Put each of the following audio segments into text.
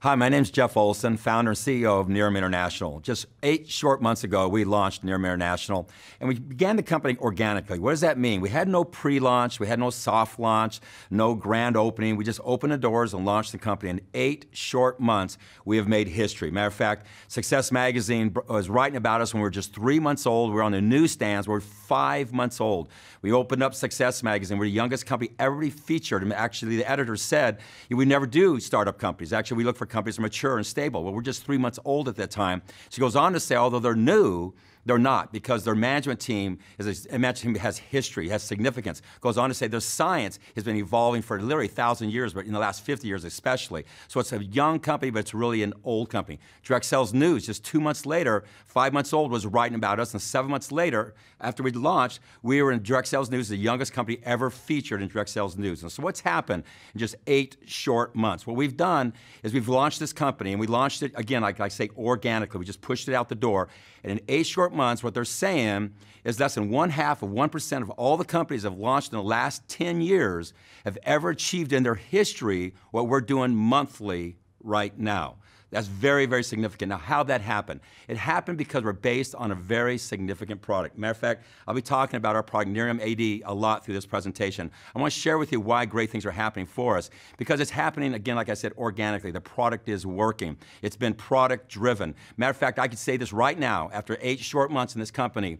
Hi, my name's Jeff Olson, founder and CEO of Nearm International. Just 8 short months ago, we launched Nearm International, and we began the company organically. What does that mean? We had no pre-launch, we had no soft launch, no grand opening. We just opened the doors and launched the company. In 8 short months, we have made history. Matter of fact, Success Magazine was writing about us when we were just 3 months old. We were on the newsstands. We were 5 months old. We opened up Success Magazine. We're the youngest company ever to be featured. And actually, the editor said, we never do startup companies. Actually, we look for companies that are mature and stable. Well, we're just 3 months old at that time. She goes on to say, although they're new, they're not, because their management team has history, has significance. Goes on to say their science has been evolving for literally 1,000 years, but in the last 50 years especially. So it's a young company, but it's really an old company. Direct Sales News, just 2 months later, 5 months old, was writing about us, and 7 months later, after we launched, we were in Direct Sales News, the youngest company ever featured in Direct Sales News. And so what's happened in just 8 short months? What we've done is we've launched this company, and we launched it, again, like I say, organically. We just pushed it out the door. And in 8 short months, what they're saying is less than 0.5% of all the companies that have launched in the last 10 years have ever achieved in their history what we're doing monthly right now. That's very, very significant. Now, how'd that happen? It happened because we're based on a very significant product. Matter of fact, I'll be talking about our product, Nearm AD, a lot through this presentation. I want to share with you why great things are happening for us. Because it's happening, again, like I said, organically. The product is working. It's been product-driven. Matter of fact, I could say this right now, after 8 short months in this company,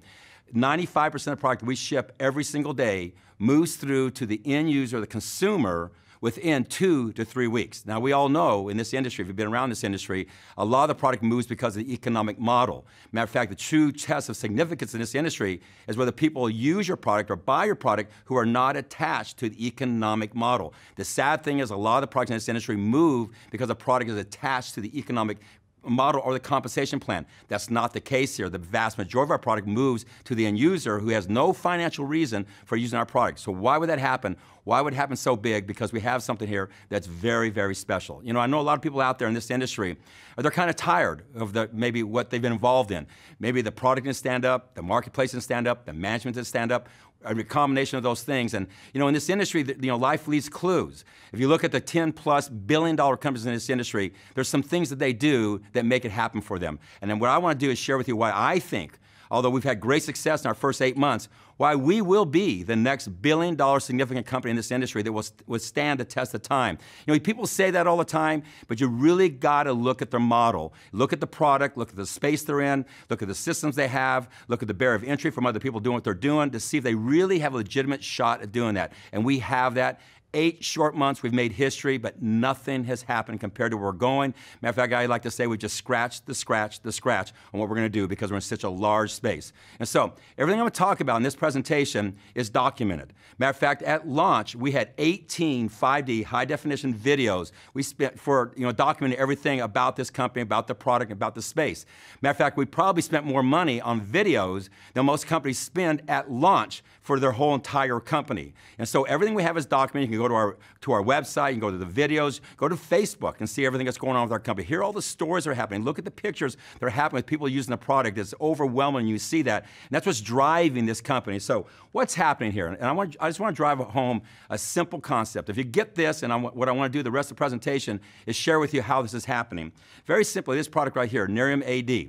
95% of the product we ship every single day moves through to the end user, the consumer, within 2 to 3 weeks. Now, we all know in this industry, if you've been around this industry, a lot of the product moves because of the economic model. Matter of fact, the true test of significance in this industry is whether people use your product or buy your product who are not attached to the economic model. The sad thing is a lot of the products in this industry move because the product is attached to the economic model or the compensation plan. That's not the case here. The vast majority of our product moves to the end user who has no financial reason for using our product. So why would that happen? Why would it happen so big? Because we have something here that's very, very special. You know, I know a lot of people out there in this industry, they're kind of tired of maybe what they've been involved in. Maybe the product didn't stand up, the marketplace didn't stand up, the management didn't stand up, a combination of those things. And you know, in this industry, life leaves clues. If you look at the 10+ billion-dollar companies in this industry, there's some things that they do that make it happen for them. And then what I want to do is share with you why I think, although we've had great success in our first 8 months, why we will be the next billion-dollar significant company in this industry that will withstand the test of time. You know, people say that all the time, but you really got to look at their model. Look at the product, look at the space they're in, look at the systems they have, look at the barrier of entry from other people doing what they're doing to see if they really have a legitimate shot at doing that. And we have that. 8 short months, we've made history, but nothing has happened compared to where we're going. Matter of fact, I like to say we just scratched the scratch on what we're going to do because we're in such a large space. And so, everything I'm going to talk about in this presentation is documented. Matter of fact, at launch, we had 18 5D high-definition videos we spent for documenting everything about this company, about the product, about the space. Matter of fact, we probably spent more money on videos than most companies spend at launch for their whole entire company. And so everything we have is documented. You can go to our website, you can go to the videos, go to Facebook and see everything that's going on with our company. Hear all the stories that are happening. Look at the pictures that are happening with people using the product. It's overwhelming. You see that. And that's what's driving this company. So what's happening here? And I just want to drive home a simple concept. If you get this, and what I want to do the rest of the presentation is share with you how this is happening. Very simply, this product right here, Nearm AD.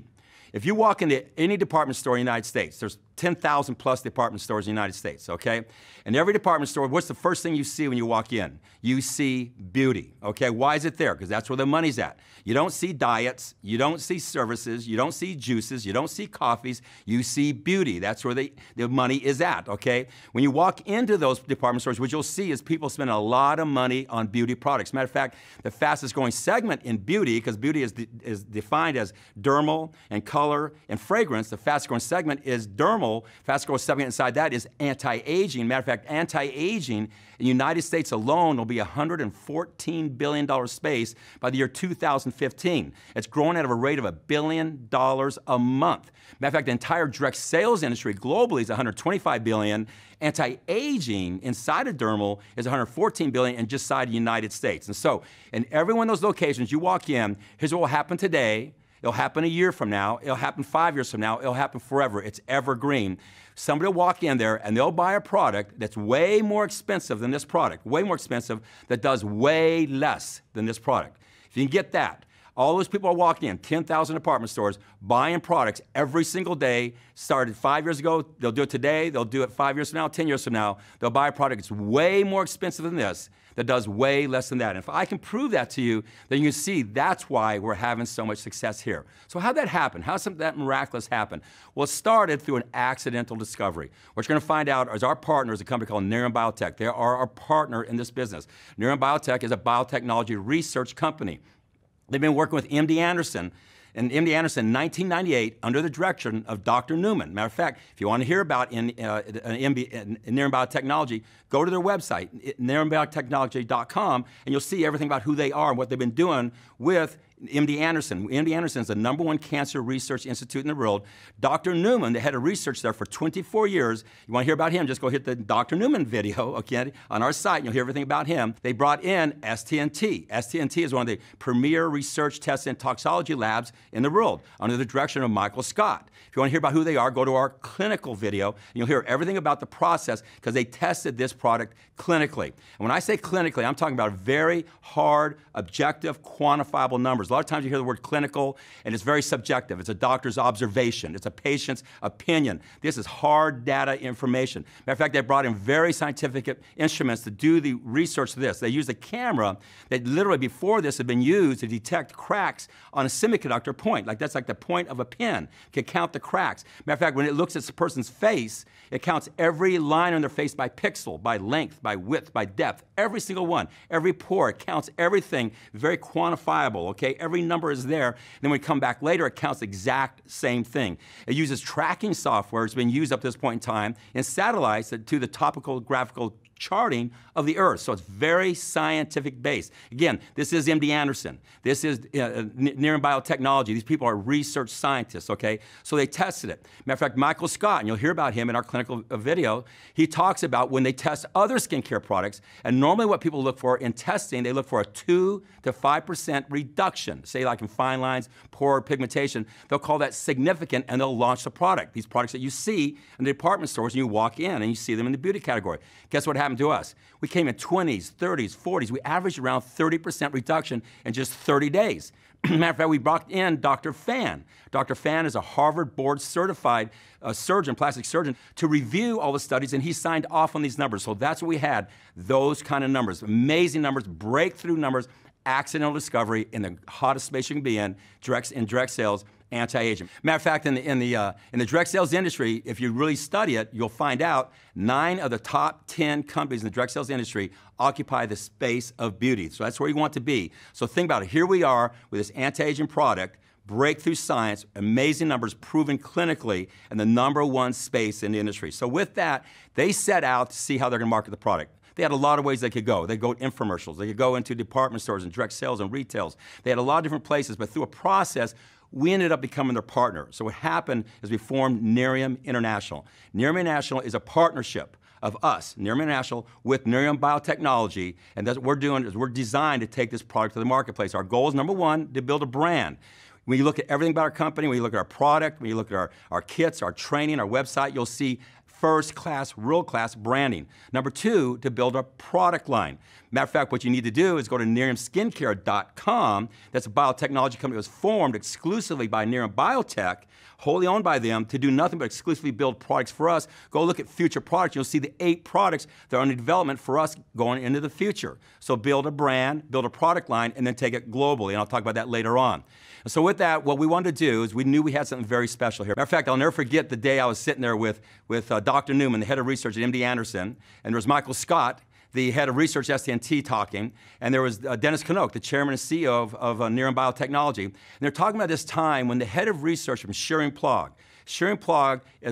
If you walk into any department store in the United States, there's 10,000+ department stores in the United States, okay? And every department store, what's the first thing you see when you walk in? You see beauty, okay? Why is it there? Because that's where the money's at. You don't see diets, you don't see services, you don't see juices, you don't see coffees, you see beauty. That's where the money is at, okay? When you walk into those department stores, what you'll see is people spend a lot of money on beauty products. Matter of fact, the fastest growing segment in beauty, because beauty is defined as dermal and color and fragrance, the fastest growing segment is dermal. Fast growth segment inside that is anti-aging. Matter of fact, anti-aging in the United States alone will be a $114 billion space by the year 2015. It's growing at a rate of $1 billion a month. Matter of fact, the entire direct sales industry globally is $125 billion. Anti-aging inside of dermal is $114 billion and just inside the United States. And so, in every one of those locations you walk in, here's what will happen today. It'll happen a year from now. It'll happen 5 years from now. It'll happen forever. It's evergreen. Somebody will walk in there and they'll buy a product that's way more expensive than this product, way more expensive, that does way less than this product. If you can get that, All those people are walking in, 10,000 department stores, buying products every single day. Started 5 years ago, they'll do it today, they'll do it 5 years from now, 10 years from now. They'll buy a product that's way more expensive than this, that does way less than that. And if I can prove that to you, then you can see that's why we're having so much success here. So how'd that happen? How'd something that miraculous happen? Well, it started through an accidental discovery. What you're going to find out is our partner is a company called Nerium Biotech. They are our partner in this business. Nerium Biotech is a biotechnology research company. They've been working with MD Anderson. And MD Anderson in 1998 under the direction of Dr. Newman. Matter of fact, if you want to hear about Nerium Biotechnology, go to their website, neriumbiotechnology.com, and you'll see everything about who they are and what they've been doing with MD Anderson. MD Anderson is the #1 cancer research institute in the world. Dr. Newman, the head of research there for 24 years. You want to hear about him, just go hit the Dr. Newman video, okay, on our site, and you'll hear everything about him. They brought in STNT. STNT is one of the premier research, test, and toxicology labs in the world, under the direction of Michael Scott. If you want to hear about who they are, go to our clinical video, and you'll hear everything about the process, because they tested this product clinically. And when I say clinically, I'm talking about very hard, objective, quantifiable numbers. A lot of times you hear the word clinical, and it's very subjective. It's a doctor's observation. It's a patient's opinion. This is hard data information. Matter of fact, they brought in very scientific instruments to do the research of this. They used a camera that literally before this had been used to detect cracks on a semiconductor point. Like that's like the point of a pen. It can count the cracks. Matter of fact, when it looks at the person's face, it counts every line on their face by pixel, by length, by width, by depth. Every single one. Every pore. It counts everything. Very quantifiable, okay? Every number is there. And then when we come back later, it counts the exact same thing. It uses tracking software. It's been used up to this point in time in satellites that do the topical graphical charting of the Earth. So it's very scientific based. Again, this is MD Anderson. This is Nerium Biotechnology. These people are research scientists, okay? So they tested it. Matter of fact, Michael Scott, and you'll hear about him in our clinical video, he talks about when they test other skincare products, and normally what people look for in testing, they look for a 2 to 5% reduction. Say like in fine lines, pore pigmentation, they'll call that significant and they'll launch the product. These products that you see in the department stores and you walk in and you see them in the beauty category. Guess what happened to us? We came in 20s, 30s, 40s. We averaged around 30% reduction in just 30 days. Matter of fact, we brought in Dr. Fan. Dr. Fan is a Harvard board certified surgeon, plastic surgeon, to review all the studies, and he signed off on these numbers. So that's what we had, those kind of numbers, amazing numbers, breakthrough numbers, accidental discovery in the hottest space you can be in direct sales, anti-aging. Matter of fact, in the direct sales industry, if you really study it, you'll find out 9 of the top 10 companies in the direct sales industry occupy the space of beauty. So that's where you want to be. So think about it. Here we are with this anti-aging product, breakthrough science, amazing numbers proven clinically, and the #1 space in the industry. So with that, they set out to see how they're going to market the product. They had a lot of ways they could go. They could go infomercials. They could go into department stores and direct sales and retails. They had a lot of different places, but through a process, we ended up becoming their partner. So what happened is we formed Nerium International. Nerium International is a partnership of us, Nerium International, with Nerium Biotechnology, and that's what we're doing is we're designed to take this product to the marketplace. Our goal is, #1, to build a brand. When you look at everything about our company, when you look at our product, when you look at our kits, our training, our website, you'll see first-class, world-class branding. #2, to build a product line. Matter of fact, what you need to do is go to NeriumSkincare.com. That's a biotechnology company that was formed exclusively by Nerium Biotech, wholly owned by them, to do nothing but exclusively build products for us. Go look at future products. You'll see the 8 products that are under development for us going into the future. So build a brand, build a product line, and then take it globally, and I'll talk about that later on. So with that, what we wanted to do is we knew we had something very special here. Matter of fact, I'll never forget the day I was sitting there with Dr. Newman, the head of research at MD Anderson, and there was Michael Scott, the head of research at STNT, talking, and there was Dennis Knoke, the chairman and CEO of Nerium Biotechnology, and they're talking about this time when the head of research from Schering-Plough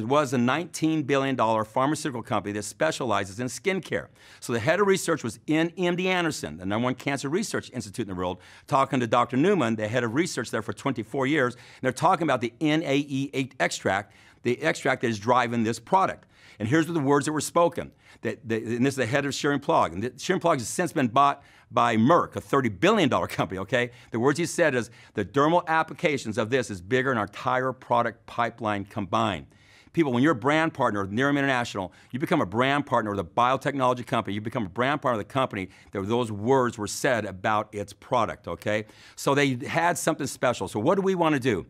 was a $19 billion pharmaceutical company that specializes in skincare. So the head of research was in MD Anderson, the #1 cancer research institute in the world, talking to Dr. Newman, the head of research there for 24 years, and they're talking about the NAE8 extract, the extract that is driving this product. And here's the words that were spoken. And this is the head of Schering-Plough. And Schering-Plough has since been bought by Merck, a $30 billion company, okay? The words he said is, the dermal applications of this is bigger than our entire product pipeline combined. people, when you're a brand partner with Nerum International, you become a brand partner with a biotechnology company. You become a brand partner of the company that those words were said about its product, okay? So they had something special. So what do we want to do?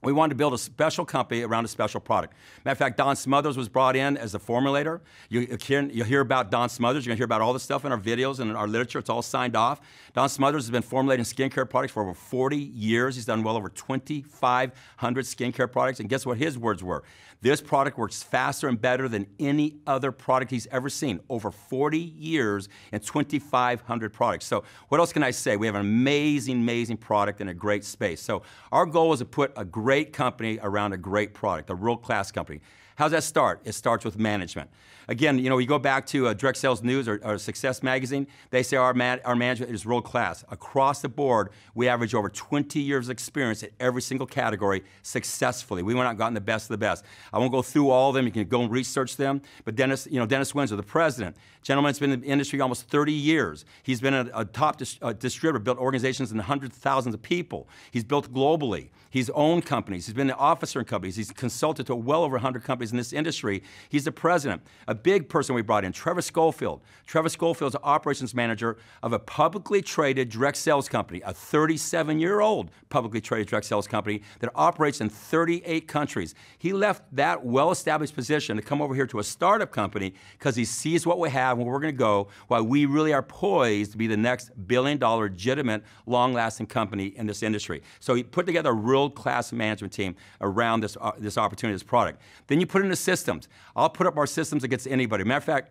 We wanted to build a special company around a special product. Matter of fact, Don Smothers was brought in as the formulator. You'll hear about Don Smothers. You're going to hear about all the stuff in our videos and in our literature. It's all signed off. Don Smothers has been formulating skincare products for over 40 years. He's done well over 2,500 skincare products. And guess what his words were? This product works faster and better than any other product he's ever seen. Over 40 years and 2,500 products. So what else can I say? We have an amazing, amazing product in a great space. So our goal is to put a great company around a great product, a world-class company. How does that start? It starts with management. Again, you know, we go back to Direct Sales News or Success Magazine. They say our management is world-class. Across the board, we average over 20 years of experience in every single category successfully. We went out and gotten the best of the best. I won't go through all of them. You can go and research them. But Dennis Windsor, the president, gentleman's been in the industry almost 30 years. He's been a top distributor, built organizations in hundreds of thousands of people. He's built globally. He's owned companies. He's been an officer in companies. He's consulted to well over 100 companies in this industry. He's the president. A big person we brought in, Trevor Schofield. Trevor Schofield is an operations manager of a publicly traded direct sales company, a 37-year-old publicly traded direct sales company that operates in 38 countries. He left that well-established position to come over here to a startup company because he sees what we have and where we're going to go, while we really are poised to be the next billion-dollar, legitimate, long-lasting company in this industry. So he put together a world-class management team around this opportunity, this product. Then you put in the systems. I'll put up our systems against anybody. Matter of fact,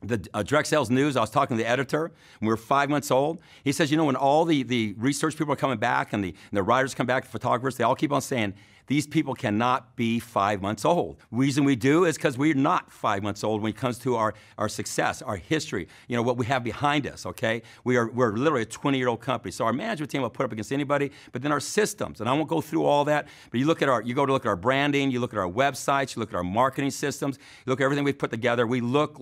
the Direct Sales News, I was talking to the editor, and we were 5 months old. He says, you know, when all the research people are coming back and the writers come back, the photographers, they all keep on saying, these people cannot be 5 months old. Reason we do is because we're not 5 months old when it comes to our success, our history, you know, what we have behind us, okay? We're literally a 20-year-old company. So our management team will put up against anybody, but then our systems, and I won't go through all that, but you go to look at our branding, you look at our websites, you look at our marketing systems, you look at everything we've put together, we look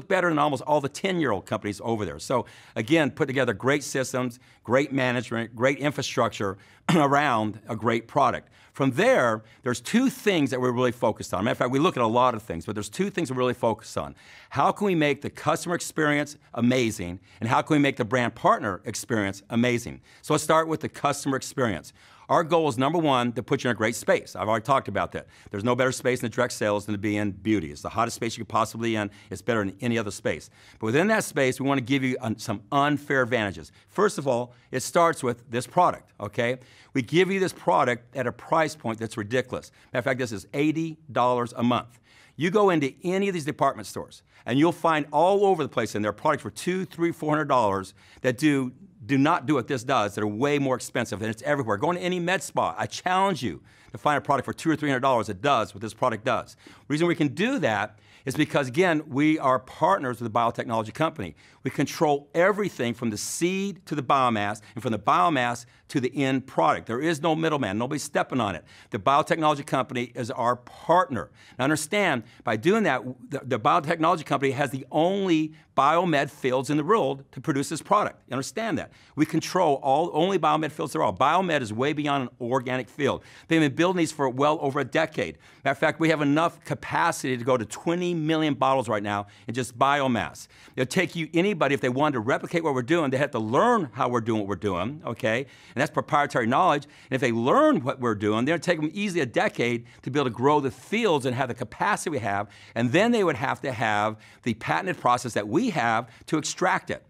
better than almost all the 10-year-old companies over there. So again, put together great systems, great management, great infrastructure around a great product. From there, there's two things that we're really focused on. Matter of fact, we look at a lot of things, but there's two things we're really focused on. How can we make the customer experience amazing, and how can we make the brand partner experience amazing? So let's start with the customer experience. Our goal is, number one, to put you in a great space. I've already talked about that. There's no better space in the direct sales than to be in beauty. It's the hottest space you could possibly be in. It's better than any other space. But within that space, we want to give you some unfair advantages. First of all, it starts with this product, okay? We give you this product at a price point that's ridiculous. Matter of fact, this is $80 a month. You go into any of these department stores, and you'll find all over the place in there products for $200, $300, $400 that do not do what this does, that are way more expensive, and it's everywhere. Go into any med spa. I challenge you to find a product for $200 or $300 that does what this product does. The reason we can do that is because, again, we are partners with a biotechnology company. We control everything from the seed to the biomass, and from the biomass to the end product. There is no middleman. Nobody's stepping on it. The biotechnology company is our partner. Now understand, by doing that, the biotechnology company has the only biomed fields in the world to produce this product. You understand that? We control only biomed fields there are. Biomed is way beyond an organic field. They've been building these for well over a decade. Matter of fact, we have enough capacity to go to 20 million bottles right now in just biomass. It'll take anybody, if they wanted to replicate what we're doing, they have to learn how we're doing what we're doing, okay? And that's proprietary knowledge. And if they learn what we're doing, then it'll take them easily a decade to be able to grow the fields and have the capacity we have. And then they would have to have the patented process that we have to extract it.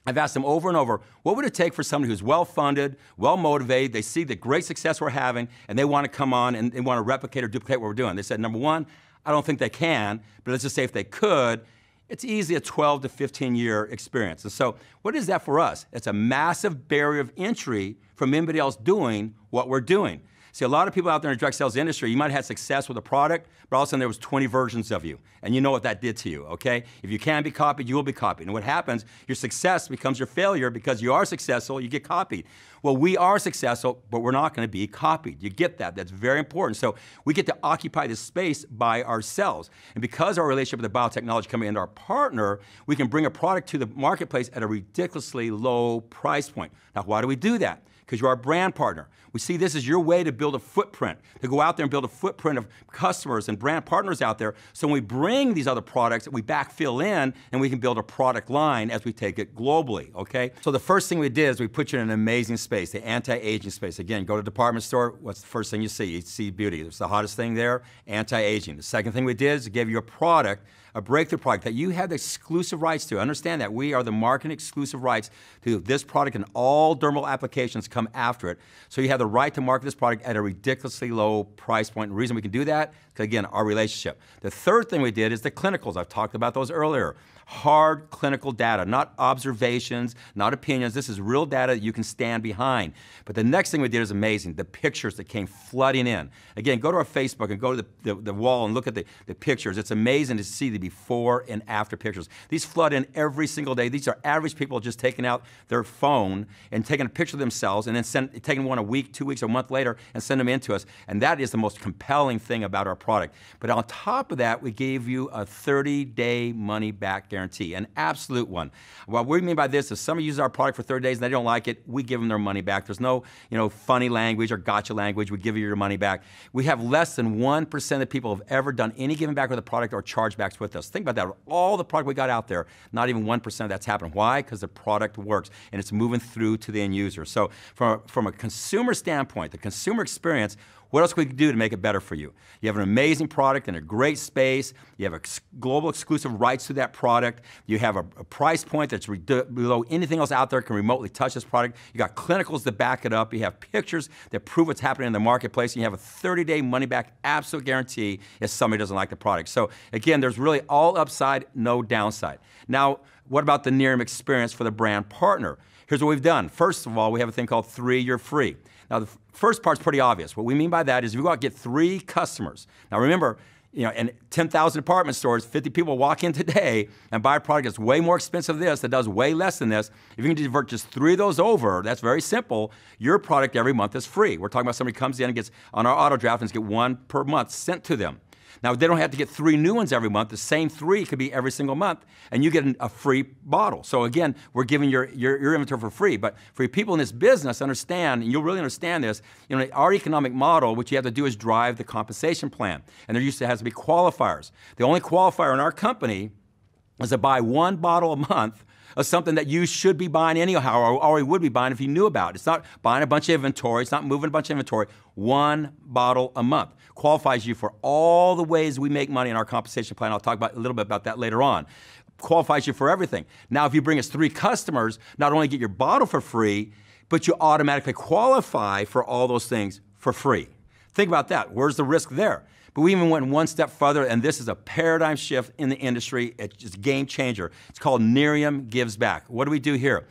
I've asked them over and over, what would it take for somebody who's well-funded, well-motivated, they see the great success we're having, and they want to come on and they want to replicate or duplicate what we're doing? They said, number one, I don't think they can, but let's just say if they could, it's easily a 12 to 15-year experience. And so what is that for us? It's a massive barrier of entry from anybody else doing what we're doing. See, a lot of people out there in the direct sales industry, you might have had success with a product, but all of a sudden there was 20 versions of you. And you know what that did to you, okay? If you can be copied, you will be copied. And what happens, your success becomes your failure because you are successful, you get copied. Well, we are successful, but we're not going to be copied. You get that. That's very important. So we get to occupy this space by ourselves. And because our relationship with the biotechnology company and our partner, we can bring a product to the marketplace at a ridiculously low price point. Now, why do we do that? because you're our brand partner. We see this as your way to build a footprint, to go out there and build a footprint of customers and brand partners out there. So when we bring these other products, we backfill in and we can build a product line as we take it globally, okay? So the first thing we did is we put you in an amazing space, the anti-aging space. Again, go to a department store, what's the first thing you see? You see beauty. It's the hottest thing there, anti-aging. The second thing we did is give you a product, a breakthrough product that you have the exclusive rights to. Understand that we are the market exclusive rights to this product, and all dermal applications come after it. So you have the right to market this product at a ridiculously low price point. And the reason we can do that, because again, our relationship. The third thing we did is the clinicals. I've talked about those earlier. Hard clinical data, not observations, not opinions. This is real data that you can stand behind. But the next thing we did is amazing, the pictures that came flooding in. Again, go to our Facebook and go to the wall and look at the pictures. It's amazing to see the before and after pictures. These flood in every single day. These are average people just taking out their phone and taking a picture of themselves and then taking one a week, 2 weeks, or a month later and send them in to us. And that is the most compelling thing about our product. But on top of that, we gave you a 30-day money-back guarantee, an absolute one. What we mean by this is somebody uses our product for 30 days and they don't like it, we give them their money back. There's no funny language or gotcha language. We give you your money back. We have less than 1% of people have ever done any giving back with a product or chargebacks with us. Think about that. All the product we got out there, not even 1% of that's happened. Why? Because the product works and it's moving through to the end user. So from a consumer standpoint, the consumer experience, what else can we do to make it better for you? You have an amazing product in a great space. You have global exclusive rights to that product. You have a price point that's below anything else out there can remotely touch this product. You got clinicals that back it up. You have pictures that prove what's happening in the marketplace. And you have a 30-day money-back absolute guarantee if somebody doesn't like the product. So again, there's really all upside, no downside. Now, what about the Nerium experience for the brand partner? Here's what we've done. First of all, we have a thing called 3 Year Free. Now, the first part's pretty obvious. What we mean by that is if you go out and get 3 customers. Now, remember, in 10,000 department stores, 50 people walk in today and buy a product that's way more expensive than this, that does way less than this. If you can divert just 3 of those over, that's very simple. Your product every month is free. We're talking about somebody comes in and gets on our auto draft and gets 1 per month sent to them. Now, they don't have to get 3 new ones every month. The same 3 could be every single month, and you get a free bottle. So again, we're giving your inventory for free. But for people in this business, understand, and you'll really understand this, our economic model, what you have to do is drive the compensation plan. And there has to be qualifiers. The only qualifier in our company is to buy 1 bottle a month of something that you should be buying anyhow, or already would be buying if you knew about it. It's not buying a bunch of inventory. It's not moving a bunch of inventory. 1 bottle a month qualifies you for all the ways we make money in our compensation plan. I'll talk about a little bit about that later on. Qualifies you for everything. Now, if you bring us 3 customers, not only get your bottle for free, but you automatically qualify for all those things for free. Think about that. Where's the risk there? But we even went 1 step further, and this is a paradigm shift in the industry. It's just a game changer. It's called Nerium Gives Back. What do we do here?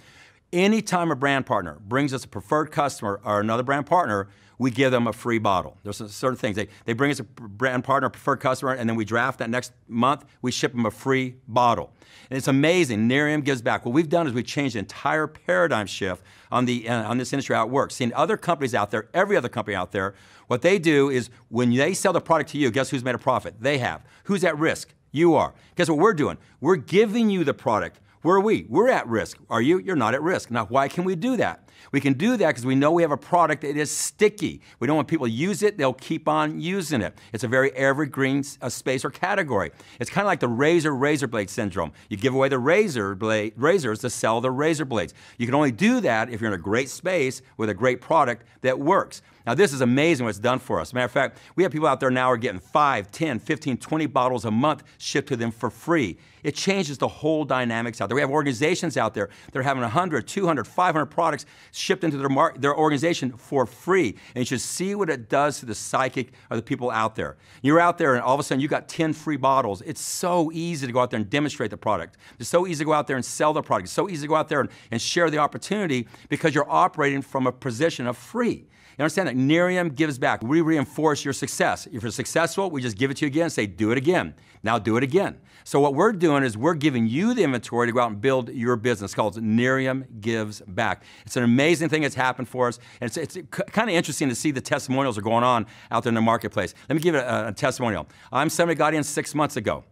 Anytime a brand partner brings us a preferred customer or another brand partner, we give them a free bottle. There's certain things. They bring us a brand partner, a preferred customer, and then we draft that next month, we ship them a free bottle. And it's amazing, Nerium Gives Back. What we've done is we've changed the entire paradigm shift on this industry, how it works. Seeing other companies out there, every other company out there, what they do is when they sell the product to you, guess who's made a profit? They have. Who's at risk? You are. Guess what we're doing? We're giving you the product. Where are we? We're at risk. Are you? You're not at risk. Now, why can we do that? We can do that because we know we have a product that is sticky. We don't want people to use it, they'll keep on using it. It's a very evergreen space or category. It's kind of like the razor blade syndrome. You give away the razors to sell the razor blades. You can only do that if you're in a great space with a great product that works. Now, this is amazing what it's done for us. Matter of fact, we have people out there now who are getting 5, 10, 15, 20 bottles a month shipped to them for free. It changes the whole dynamics out there. We have organizations out there that are having 100, 200, 500 products shipped into their organization for free. And you should see what it does to the psychic of the people out there. You're out there and all of a sudden you got 10 free bottles. It's so easy to go out there and demonstrate the product. It's so easy to go out there and sell the product. It's so easy to go out there and share the opportunity because you're operating from a position of free. You understand that Nerium gives back. We reinforce your success. If you're successful, we just give it to you again and say, do it again. Now do it again. So what we're doing is we're giving you the inventory to go out and build your business. It's called Nerium Gives Back. It's an amazing thing that's happened for us. And it's kind of interesting to see the testimonials that are going on out there in the marketplace. Let me give you a testimonial. Somebody got in 6 months ago.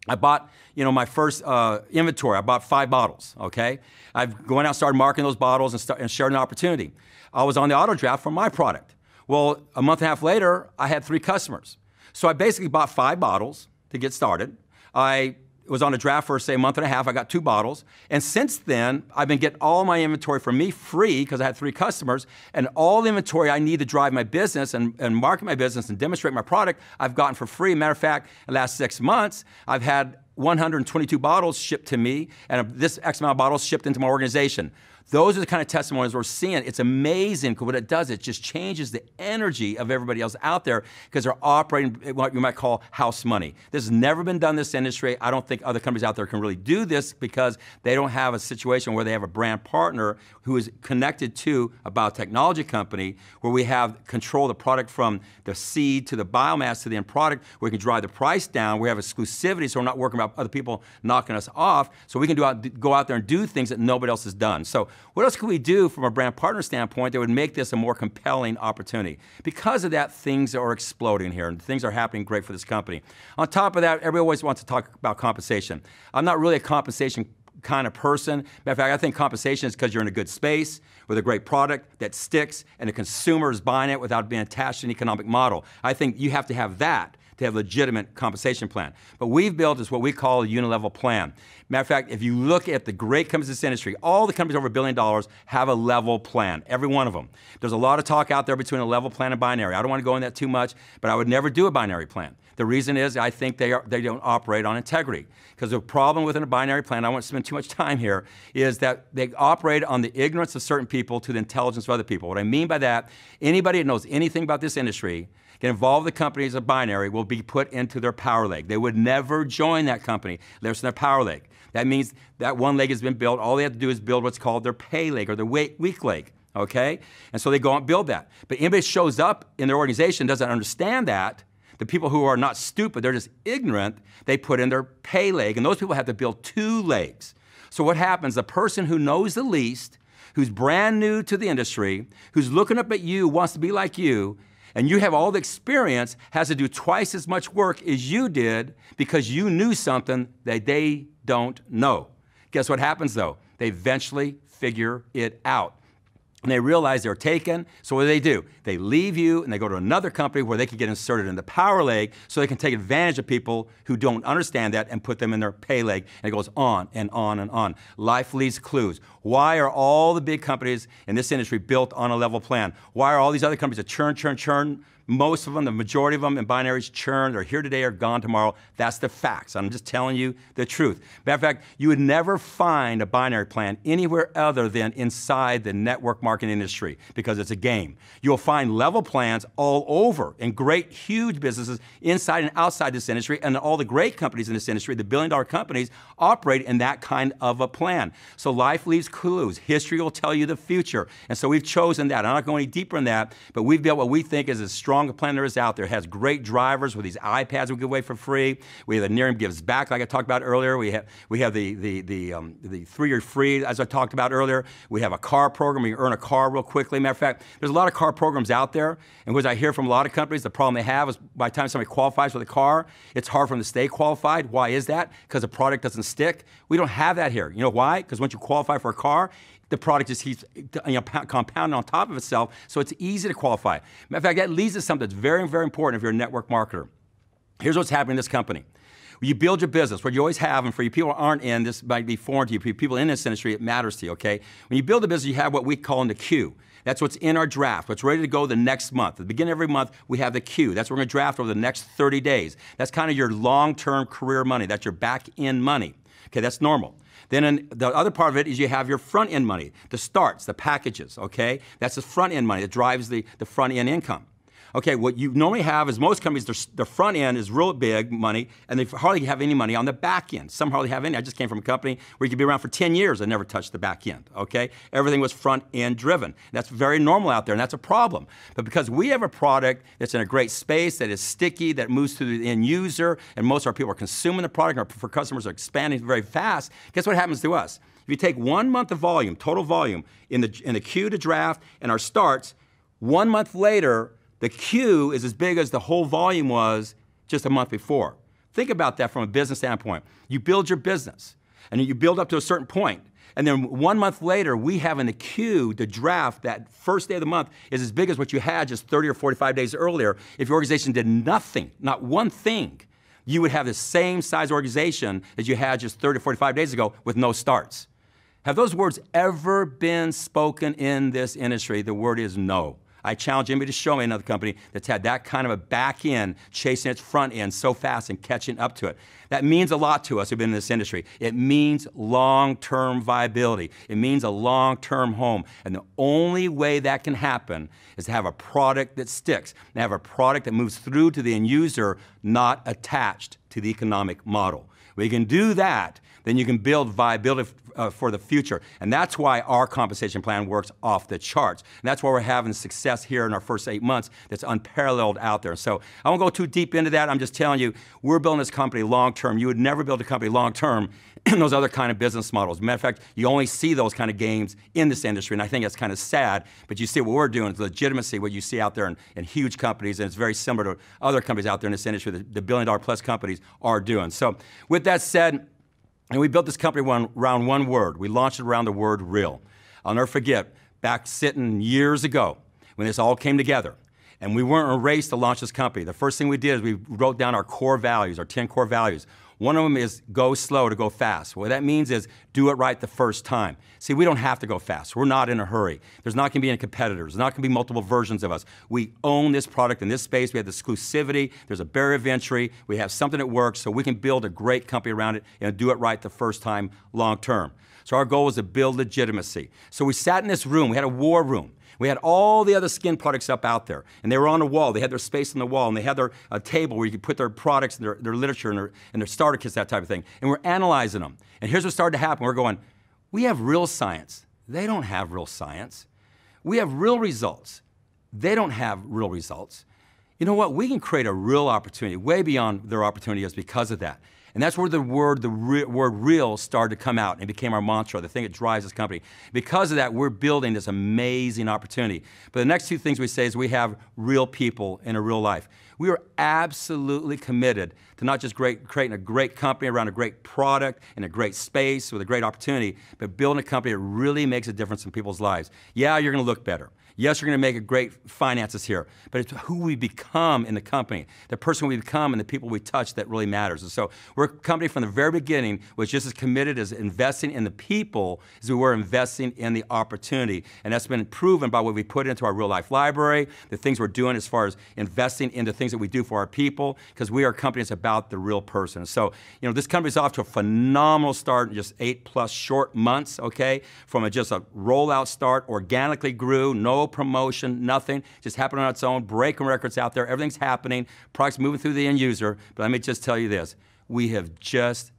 I bought, my first inventory. I bought 5 bottles, okay? I've gone out and started marketing those bottles and sharing the opportunity. I was on the auto draft for my product. Well, a month and a half later, I had 3 customers. So I basically bought 5 bottles to get started. I was on a draft for, say, a month and a half. I got 2 bottles. And since then, I've been getting all my inventory for me free because I had 3 customers. And all the inventory I need to drive my business and market my business and demonstrate my product, I've gotten for free. Matter of fact, in the last 6 months, I've had 122 bottles shipped to me, and this X amount of bottles shipped into my organization. Those are the kind of testimonies we're seeing. It's amazing because what it does, it just changes the energy of everybody else out there because they're operating what you might call house money. This has never been done in this industry. I don't think other companies out there can really do this because they don't have a situation where they have a brand partner who is connected to a biotechnology company where we have control of the product from the seed to the biomass to the end product, where we can drive the price down. We have exclusivity, so we're not working about other people knocking us off, so we can go out there and do things that nobody else has done. So what else could we do from a brand partner standpoint that would make this a more compelling opportunity? Because of that, things are exploding here, and things are happening great for this company. On top of that, everybody always wants to talk about compensation. I'm not really a compensation kind of person. Matter of fact, I think compensation is because you're in a good space with a great product that sticks and the consumer is buying it without being attached to an economic model. I think you have to have that to have a legitimate compensation plan. But we've built is what we call a unilevel plan. Matter of fact, if you look at the great companies in this industry, all the companies over $1 billion have a level plan, every one of them. There's a lot of talk out there between a level plan and binary. I don't want to go into that too much, but I would never do a binary plan. The reason is I think they don't operate on integrity. Because the problem within a binary plan, I won't spend too much time here, is that they operate on the ignorance of certain people to the intelligence of other people. What I mean by that, anybody that knows anything about this industry get involved with the company as a binary will be put into their power leg. They would never join that company unless in their power leg. That means that one leg has been built. All they have to do is build what's called their pay leg or their weak leg, okay? And so they go out and build that. But anybody shows up in their organization doesn't understand that. The people who are not stupid, they're just ignorant, they put in their pay leg, and those people have to build 2 legs. So what happens, the person who knows the least, who's brand new to the industry, who's looking up at you, wants to be like you, and you have all the experience, has to do twice as much work as you did because you knew something that they don't know. Guess what happens though? They eventually figure it out. And they realize they're taken, so what do? They leave you and they go to another company where they can get inserted in the power leg so they can take advantage of people who don't understand that and put them in their pay leg. And it goes on and on and on. Life leaves clues. Why are all the big companies in this industry built on a level plan? Why are all these other companies that churn? Most of them, the majority of them in binaries churn. They're here today or gone tomorrow. That's the facts. I'm just telling you the truth. Matter of fact, you would never find a binary plan anywhere other than inside the network marketing industry because it's a game. You'll find level plans all over in great, huge businesses inside and outside this industry, and all the great companies in this industry, the billion-dollar companies, operate in that kind of a plan. So life leaves clues. History will tell you the future. And so we've chosen that. I'm not going any deeper in that, but we've built what we think is a strong plan there is out there. It has great drivers with these iPads we give away for free. We have the Near Gives Back, like I talked about earlier. We have the 3-year free, as I talked about earlier. We have a car program. You earn a car real quickly. Matter of fact, there's a lot of car programs out there, and what I hear from a lot of companies, the problem they have is by the time somebody qualifies for the car, it's hard for them to stay qualified. Why is that? Because the product doesn't stick. We don't have that here. You know why? Because once you qualify for a car, the product just keeps compounding on top of itself, so it's easy to qualify. Matter of fact, that leads to something that's very, very important if you're a network marketer. Here's what's happening in this company. You build your business, what you always have, and for you people who aren't in, this might be foreign to you, people in this industry, it matters to you, okay? When you build a business, you have what we call in the queue. That's what's in our draft, what's ready to go the next month. At the beginning of every month, we have the queue. That's what we're gonna draft over the next 30 days. That's kind of your long-term career money. That's your back-end money. Okay, that's normal. Then the other part of it is you have your front-end money, the starts, the packages, okay? That's the front-end money that drives the front-end income. Okay, what you normally have is most companies, their front end is real big money, and they hardly have any money on the back end. Some hardly have any. I just came from a company where you could be around for 10 years and never touch the back end, okay? Everything was front end driven. That's very normal out there, and that's a problem. But because we have a product that's in a great space, that is sticky, that moves through the end user, and most of our people are consuming the product, and our customers are expanding very fast, guess what happens to us? If you take 1 month of volume, total volume, in the queue to draft and our starts, 1 month later, the queue is as big as the whole volume was just a month before. Think about that from a business standpoint. You build your business, and you build up to a certain point, and then 1 month later, we have in the queue, the draft, that first day of the month is as big as what you had just 30 or 45 days earlier. If your organization did nothing, not one thing, you would have the same size organization as you had just 30 or 45 days ago with no starts. Have those words ever been spoken in this industry? The word is no. I challenge anybody to show me another company that's had that kind of a back end chasing its front end so fast and catching up to it. That means a lot to us who've been in this industry. It means long-term viability. It means a long-term home. And the only way that can happen is to have a product that sticks, and have a product that moves through to the end user, not attached to the economic model. When you can do that, then you can build viability for the future. And that's why our compensation plan works off the charts. And that's why we're having success here in our first 8 months that's unparalleled out there. So I won't go too deep into that. I'm just telling you, we're building this company long-term. You would never build a company long-term in those other kind of business models. As a matter of fact, you only see those kind of games in this industry, and I think that's kind of sad, but you see what we're doing is legitimacy, what you see out there in huge companies, and it's very similar to other companies out there in this industry, the billion-dollar-plus companies are doing. So with that said, and we built this company around one word. We launched it around the word real. I'll never forget, back sitting years ago when this all came together, and we weren't in a race to launch this company. The first thing we did is we wrote down our core values, our 10 core values. One of them is go slow to go fast. What that means is do it right the first time. See, we don't have to go fast. We're not in a hurry. There's not going to be any competitors. There's not going to be multiple versions of us. We own this product in this space. We have the exclusivity. There's a barrier of entry. We have something that works, so we can build a great company around it and do it right the first time long term. So our goal was to build legitimacy. So we sat in this room. We had a war room. We had all the other skin products up out there, and they were on the wall. They had their space on the wall, and they had their table where you could put their products and their literature and their starter kits, that type of thing. And we're analyzing them. And here's what started to happen. We're going, we have real science. They don't have real science. We have real results. They don't have real results. You know what? We can create a real opportunity way beyond their opportunity is because of that. And that's where the word real started to come out and became our mantra, the thing that drives this company. Because of that, we're building this amazing opportunity. But the next two things we say is we have real people in a real life. We are absolutely committed to not just creating a great company around a great product in a great space with a great opportunity, but building a company that really makes a difference in people's lives. Yeah, you're going to look better. Yes, you're going to make a great finances here, but it's who we become in the company, the person we become and the people we touch that really matters. And so we're a company from the very beginning was just as committed as investing in the people as we were investing in the opportunity. And that's been proven by what we put into our real life library, the things we're doing as far as investing into things that we do for our people, because we are a company that's about the real person. So, you know, this company's off to a phenomenal start in just 8+ short months, okay? From just a rollout start, organically grew, no promotion, nothing, just happened on its own, breaking records out there, everything's happening, products moving through the end user. But let me just tell you this, we have just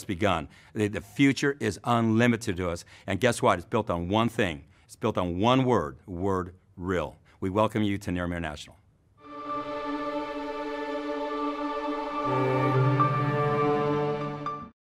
begun. The future is unlimited to us, and guess what? It's built on one thing. It's built on one word, the word real. We welcome you to Neuromer International.